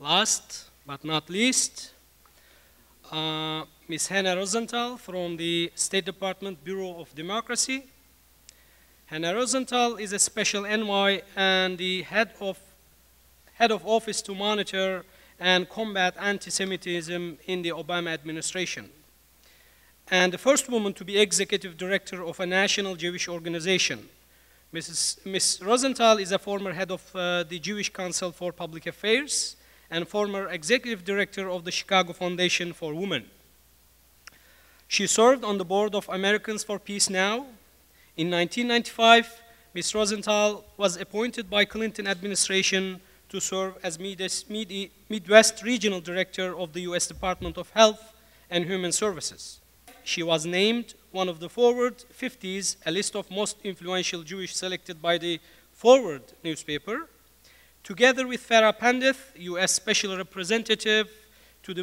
Last but not least, Ms. Hannah Rosenthal from the State Department Bureau of Democracy. Hannah Rosenthal is a special envoy and the head of office to monitor and combat anti-Semitism in the Obama administration, and the first woman to be executive director of a national Jewish organization. Ms. Rosenthal is a former head of the Jewish Council for Public Affairs and former executive director of the Chicago Foundation for Women. She served on the board of Americans for Peace Now. In 1995, Ms. Rosenthal was appointed by Clinton administration to serve as Midwest Regional Director of the U.S. Department of Health and Human Services. She was named one of the Forward 50s, a list of most influential Jewish selected by the Forward newspaper. Together with Farah Pandith, U.S. Special Representative to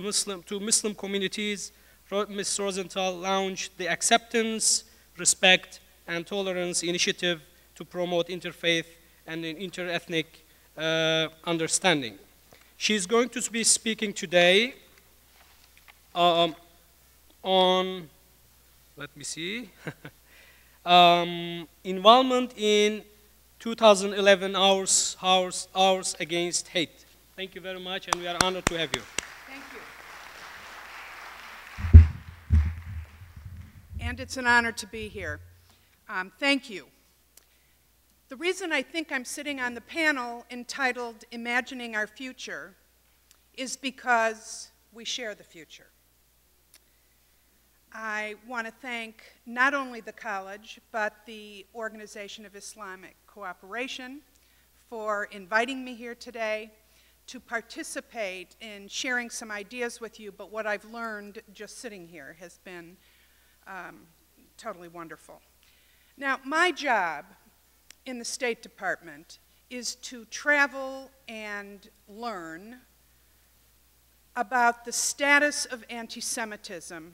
Muslim communities, Ms. Rosenthal launched the Acceptance, Respect, and Tolerance Initiative to promote interfaith and interethnic understanding. She's going to be speaking today on, let me see, involvement in 2011 Hours Against Hate. Thank you very much, and we are honored to have you. Thank you. And it's an honor to be here. Thank you. The reason I think I'm sitting on the panel entitled Imagining Our Future is because we share the future. I want to thank not only the college, but the Organization of Islamic Cooperation for inviting me here today to participate in sharing some ideas with you, but what I've learned just sitting here has been totally wonderful. Now, my job in the State Department is to travel and learn about the status of anti-Semitism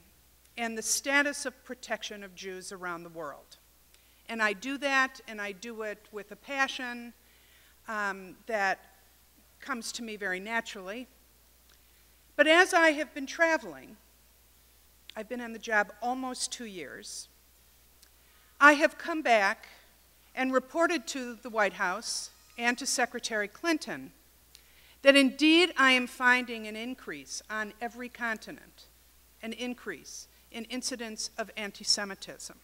and the status of protection of Jews around the world. And I do that, and I do it with a passion that comes to me very naturally. But as I have been traveling, I've been on the job almost 2 years, I have come back and reported to the White House and to Secretary Clinton that indeed I am finding an increase on every continent, an increase in incidents of anti-Semitism,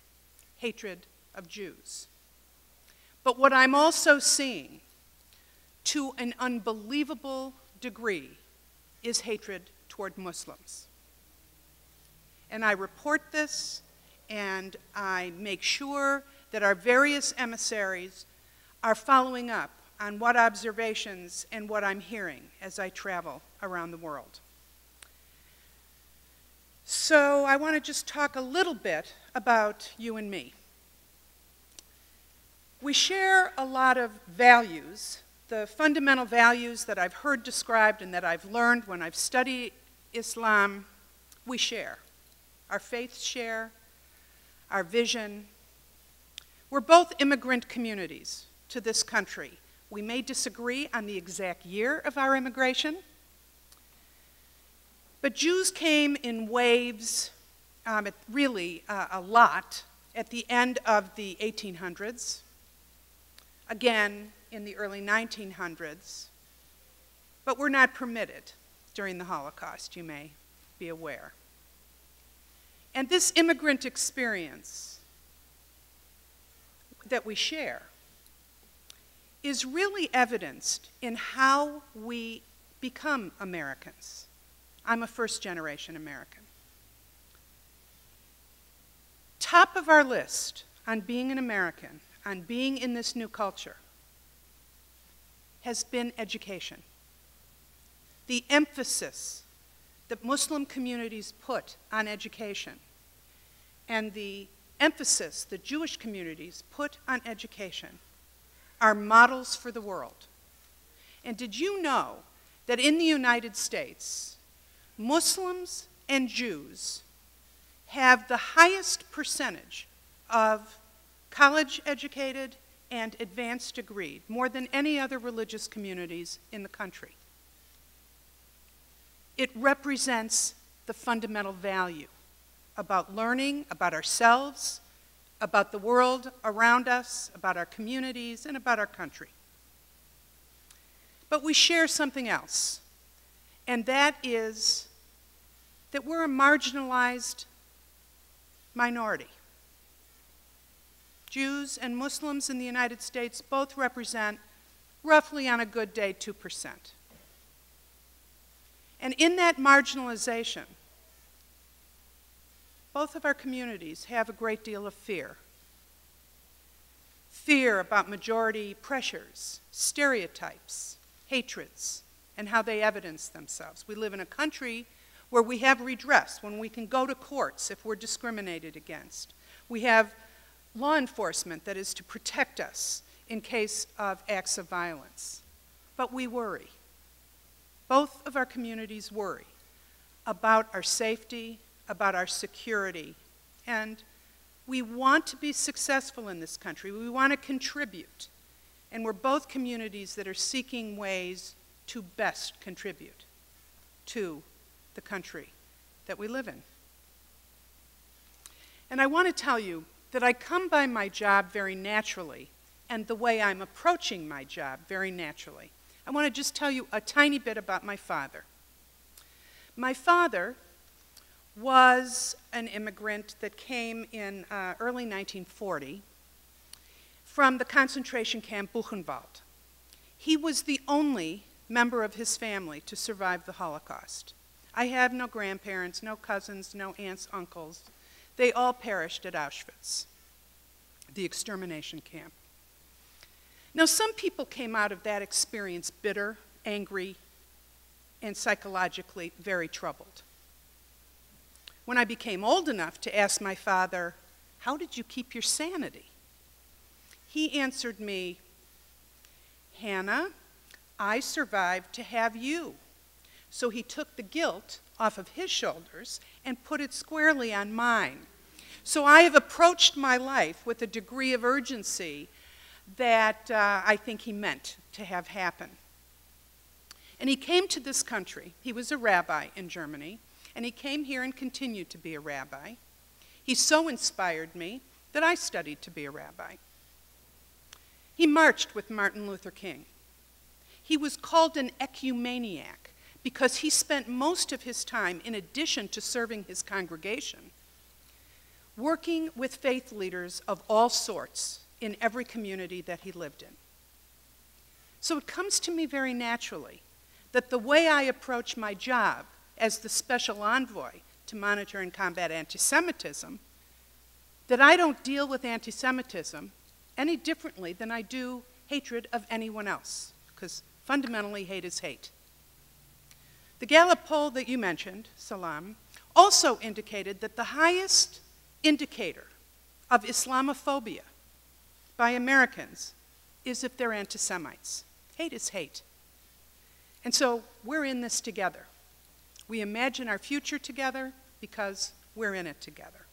hatred of Jews. But what I'm also seeing, to an unbelievable degree, is hatred toward Muslims. And I report this, and I make sure that our various emissaries are following up on what observations and what I'm hearing as I travel around the world. So I want to just talk a little bit about you and me. We share a lot of values, the fundamental values that I've heard described and that I've learned when I've studied Islam, we share. Our faiths share, our vision. We're both immigrant communities to this country. We may disagree on the exact year of our immigration, but Jews came in waves, really a lot, at the end of the 1800s, again in the early 1900s, but were not permitted during the Holocaust, you may be aware. And this immigrant experience that we share is really evidenced in how we become Americans. I'm a first-generation American. Top of our list on being an American, on being in this new culture, has been education. The emphasis that Muslim communities put on education and the emphasis that Jewish communities put on education are models for the world. And did you know that in the United States, Muslims and Jews have the highest percentage of college-educated and advanced degree, more than any other religious communities in the country? It represents the fundamental value about learning, about ourselves, about the world around us, about our communities, and about our country. But we share something else, and that is that we're a marginalized minority. Jews and Muslims in the United States both represent, roughly on a good day, 2%. And in that marginalization, both of our communities have a great deal of fear. Fear about majority pressures, stereotypes, hatreds, and how they evidence themselves. We live in a country where we have redress, when we can go to courts if we're discriminated against. We have law enforcement that is to protect us in case of acts of violence. But we worry. Both of our communities worry about our safety, about our security, and we want to be successful in this country. We want to contribute, and we're both communities that are seeking ways to best contribute to the country that we live in. And I want to tell you that I come by my job very naturally, and the way I'm approaching my job very naturally. I want to just tell you a tiny bit about my father. My father was an immigrant that came in early 1940 from the concentration camp Buchenwald. He was the only member of his family to survive the Holocaust. I have no grandparents, no cousins, no aunts, uncles. They all perished at Auschwitz, the extermination camp. Now, some people came out of that experience bitter, angry, and psychologically very troubled. When I became old enough to ask my father, "How did you keep your sanity?" he answered me, "Hannah, I survived to have you." So he took the guilt off of his shoulders and put it squarely on mine. So I have approached my life with a degree of urgency that I think he meant to have happen. And he came to this country. He was a rabbi in Germany, and he came here and continued to be a rabbi. He so inspired me that I studied to be a rabbi. He marched with Martin Luther King. He was called an ecumeniac because he spent most of his time, in addition to serving his congregation, working with faith leaders of all sorts in every community that he lived in. So it comes to me very naturally that the way I approach my job as the special envoy to monitor and combat anti-Semitism, that I don't deal with anti-Semitism any differently than I do hatred of anyone else, because fundamentally hate is hate. The Gallup poll that you mentioned, Salam, also indicated that the highest indicator of Islamophobia by Americans is if they're anti-Semites. Hate is hate. And so we're in this together. We imagine our future together because we're in it together.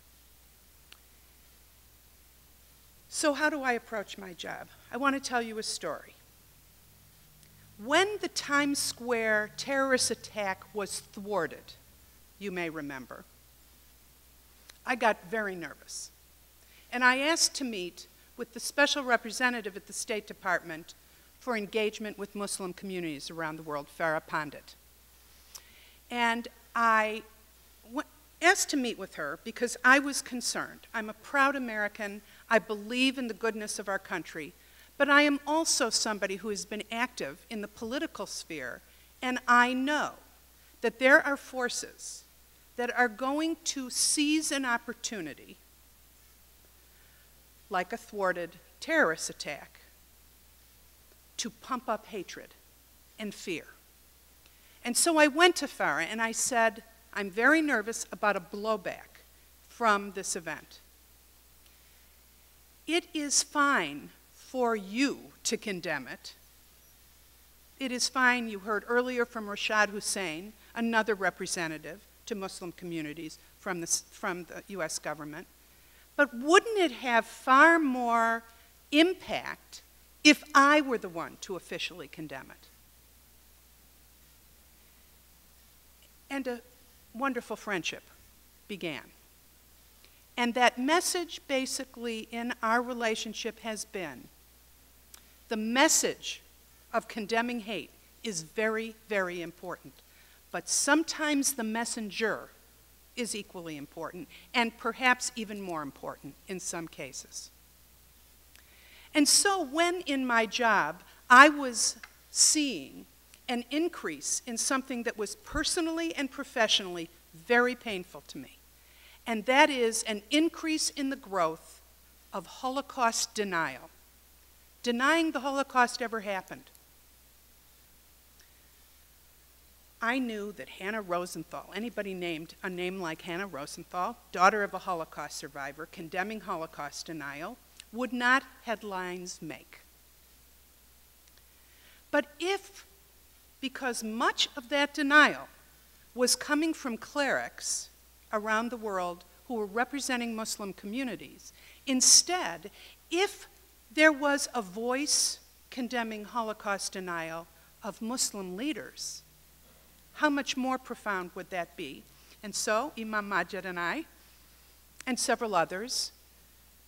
So how do I approach my job? I want to tell you a story. When the Times Square terrorist attack was thwarted, you may remember, I got very nervous. And I asked to meet with the special representative at the State Department for engagement with Muslim communities around the world, Farah Pandit. And I asked to meet with her because I was concerned. I'm a proud American. I believe in the goodness of our country. But I am also somebody who has been active in the political sphere, and I know that there are forces that are going to seize an opportunity, like a thwarted terrorist attack, to pump up hatred and fear. And so I went to Farah and I said, I'm very nervous about a blowback from this event. It is fine for you to condemn it. It is fine, you heard earlier from Rashad Hussain, another representative to Muslim communities from the US government. But wouldn't it have far more impact if I were the one to officially condemn it? and a wonderful friendship began. And that message basically in our relationship has been, the message of condemning hate is very, very important. But sometimes the messenger is equally important, and perhaps even more important in some cases. And so when in my job I was seeing an increase in something that was personally and professionally very painful to me, and that is an increase in the growth of Holocaust denial, denying the Holocaust ever happened, I knew that Hannah Rosenthal, anybody named a name like Hannah Rosenthal, daughter of a Holocaust survivor, condemning Holocaust denial, would not headlines make. But if, because much of that denial was coming from clerics around the world who were representing Muslim communities, instead, if there was a voice condemning Holocaust denial of Muslim leaders, how much more profound would that be? And so Imam Majid and I, and several others,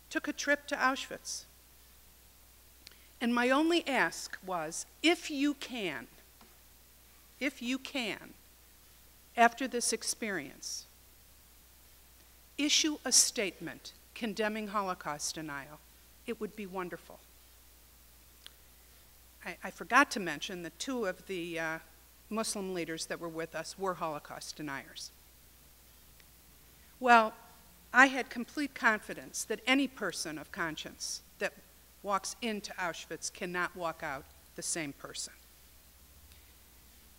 took a trip to Auschwitz. And my only ask was, if you can, after this experience, issue a statement condemning Holocaust denial, it would be wonderful. I forgot to mention that two of the Muslim leaders that were with us were Holocaust deniers. Well, I had complete confidence that any person of conscience that walks into Auschwitz cannot walk out the same person.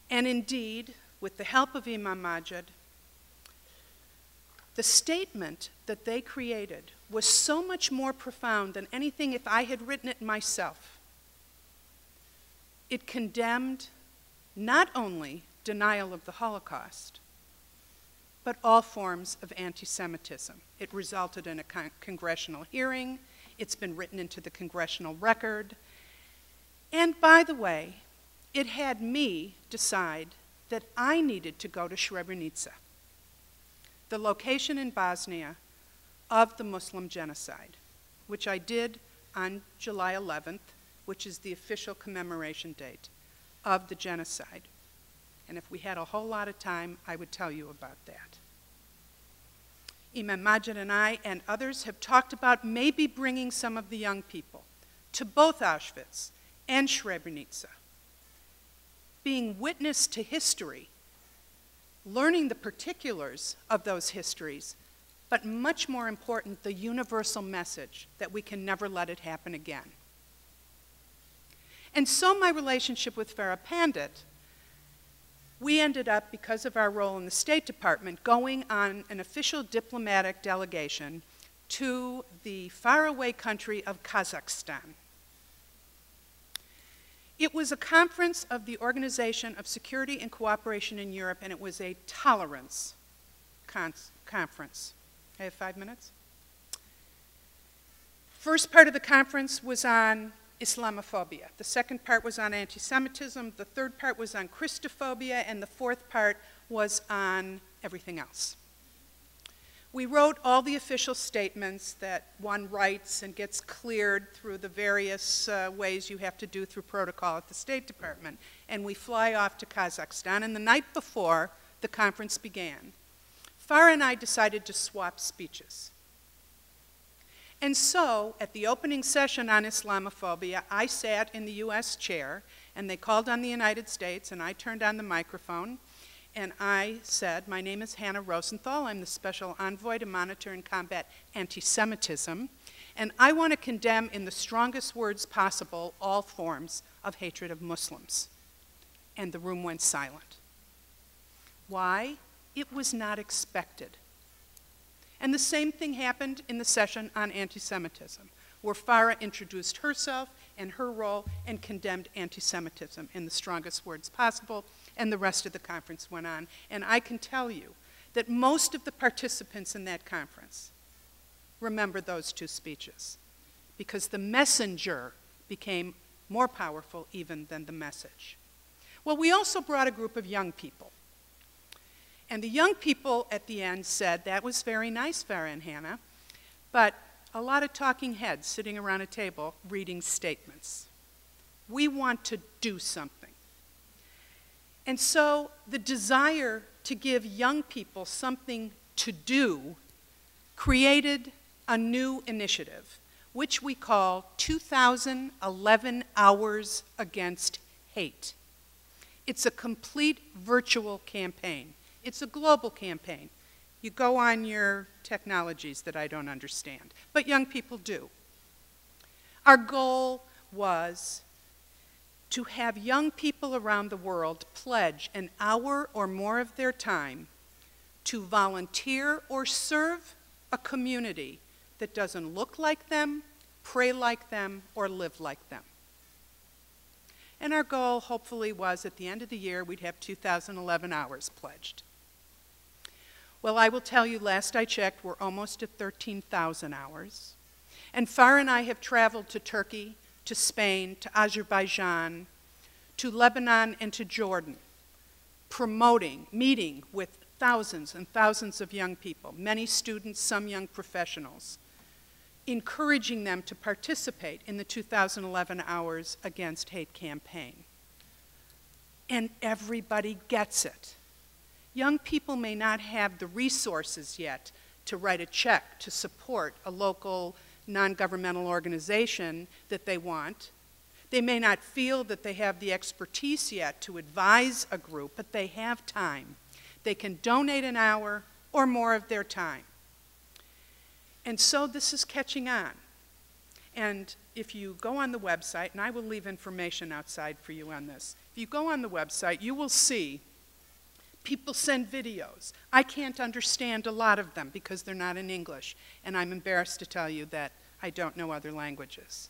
And indeed, with the help of Imam Majid, the statement that they created was so much more profound than anything if I had written it myself. It condemned not only denial of the Holocaust, but all forms of anti-Semitism. It resulted in a congressional hearing. It's been written into the congressional record. And by the way, it had me decide that I needed to go to Srebrenica, the location in Bosnia of the Muslim genocide, which I did on July 11th, which is the official commemoration date of the genocide. And if we had a whole lot of time, I would tell you about that. Imam Majid and I and others have talked about maybe bringing some of the young people to both Auschwitz and Srebrenica, being witness to history, learning the particulars of those histories, but much more important, the universal message that we can never let it happen again. And so my relationship with Farah Pandit, we ended up, because of our role in the State Department, going on an official diplomatic delegation to the faraway country of Kazakhstan. It was a conference of the Organization of Security and Cooperation in Europe, and it was a tolerance conference. I have 5 minutes? First part of the conference was on Islamophobia. The second part was on anti-Semitism. The third part was on Christophobia. And the fourth part was on everything else. We wrote all the official statements that one writes and gets cleared through the various ways you have to do through protocol at the State Department. And we fly off to Kazakhstan. And the night before the conference began, Farah and I decided to swap speeches. And so, at the opening session on Islamophobia, I sat in the US chair, and they called on the United States, and I turned on the microphone, and I said, my name is Hannah Rosenthal. I'm the Special Envoy to Monitor and Combat Anti-Semitism, and I want to condemn in the strongest words possible all forms of hatred of Muslims. And the room went silent. Why? It was not expected. And the same thing happened in the session on anti-Semitism, where Farah introduced herself and her role and condemned anti-Semitism in the strongest words possible, and the rest of the conference went on. And I can tell you that most of the participants in that conference remember those two speeches, because the messenger became more powerful even than the message. Well, we also brought a group of young people. And the young people at the end said, that was very nice, Farah and Hannah, but a lot of talking heads sitting around a table reading statements. We want to do something. And so the desire to give young people something to do created a new initiative, which we call 2011 Hours Against Hate. It's a complete virtual campaign. It's a global campaign. You go on your technologies that I don't understand, but young people do. Our goal was to have young people around the world pledge an hour or more of their time to volunteer or serve a community that doesn't look like them, pray like them, or live like them. And our goal, hopefully, was at the end of the year, we'd have 2011 hours pledged. Well, I will tell you, last I checked, we're almost at 13,000 hours. And Farah and I have traveled to Turkey, to Spain, to Azerbaijan, to Lebanon, and to Jordan, promoting, meeting with thousands and thousands of young people, many students, some young professionals, encouraging them to participate in the 2011 Hours Against Hate campaign. And everybody gets it. Young people may not have the resources yet to write a check to support a local non-governmental organization that they want. They may not feel that they have the expertise yet to advise a group, but they have time. They can donate an hour or more of their time. And so this is catching on. And if you go on the website, and I will leave information outside for you on this, if you go on the website, you will see people send videos. I can't understand a lot of them because they're not in English, and I'm embarrassed to tell you that I don't know other languages.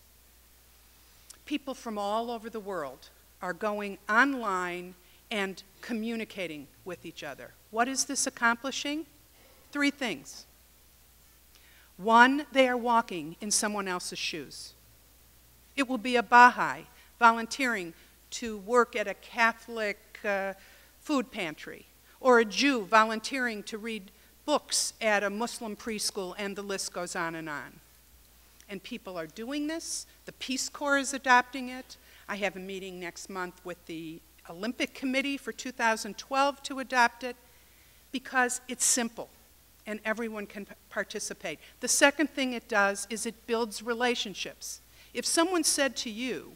People from all over the world are going online and communicating with each other. What is this accomplishing? 3 things. 1, they are walking in someone else's shoes. It will be a Baha'i volunteering to work at a Catholic food pantry, or a Jew volunteering to read books at a Muslim preschool, and the list goes on and on. And people are doing this. The Peace Corps is adopting it. I have a meeting next month with the Olympic Committee for 2012 to adopt it, because it's simple and everyone can participate. The second thing it does is it builds relationships. If someone said to you,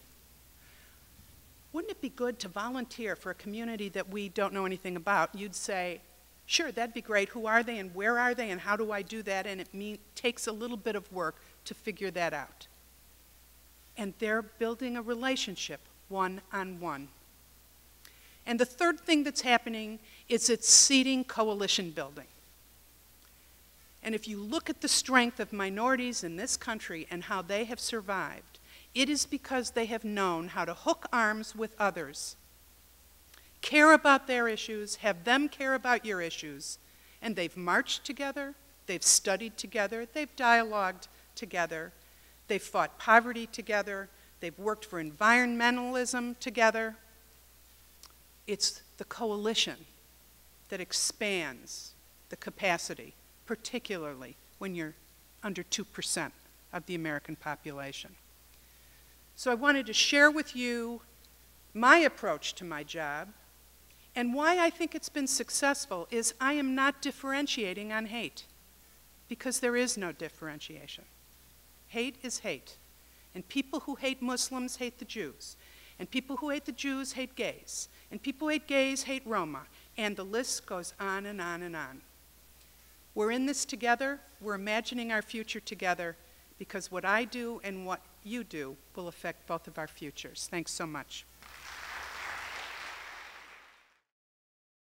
wouldn't it be good to volunteer for a community that we don't know anything about? You'd say, sure, that'd be great. Who are they and where are they and how do I do that? And it takes a little bit of work to figure that out. And they're building a relationship one-on-one. And the third thing that's happening is it's seeding coalition building. And if you look at the strength of minorities in this country and how they have survived, it is because they have known how to hook arms with others, care about their issues, have them care about your issues, and they've marched together, they've studied together, they've dialogued together, they've fought poverty together, they've worked for environmentalism together. It's the coalition that expands the capacity, particularly when you're under 2% of the American population. So I wanted to share with you my approach to my job, and why I think it's been successful is I am not differentiating on hate, because there is no differentiation. Hate is hate, and people who hate Muslims hate the Jews, and people who hate the Jews hate gays, and people who hate gays hate Roma, and the list goes on and on and on. We're in this together, we're imagining our future together, because what I do and what you do will affect both of our futures. Thanks so much.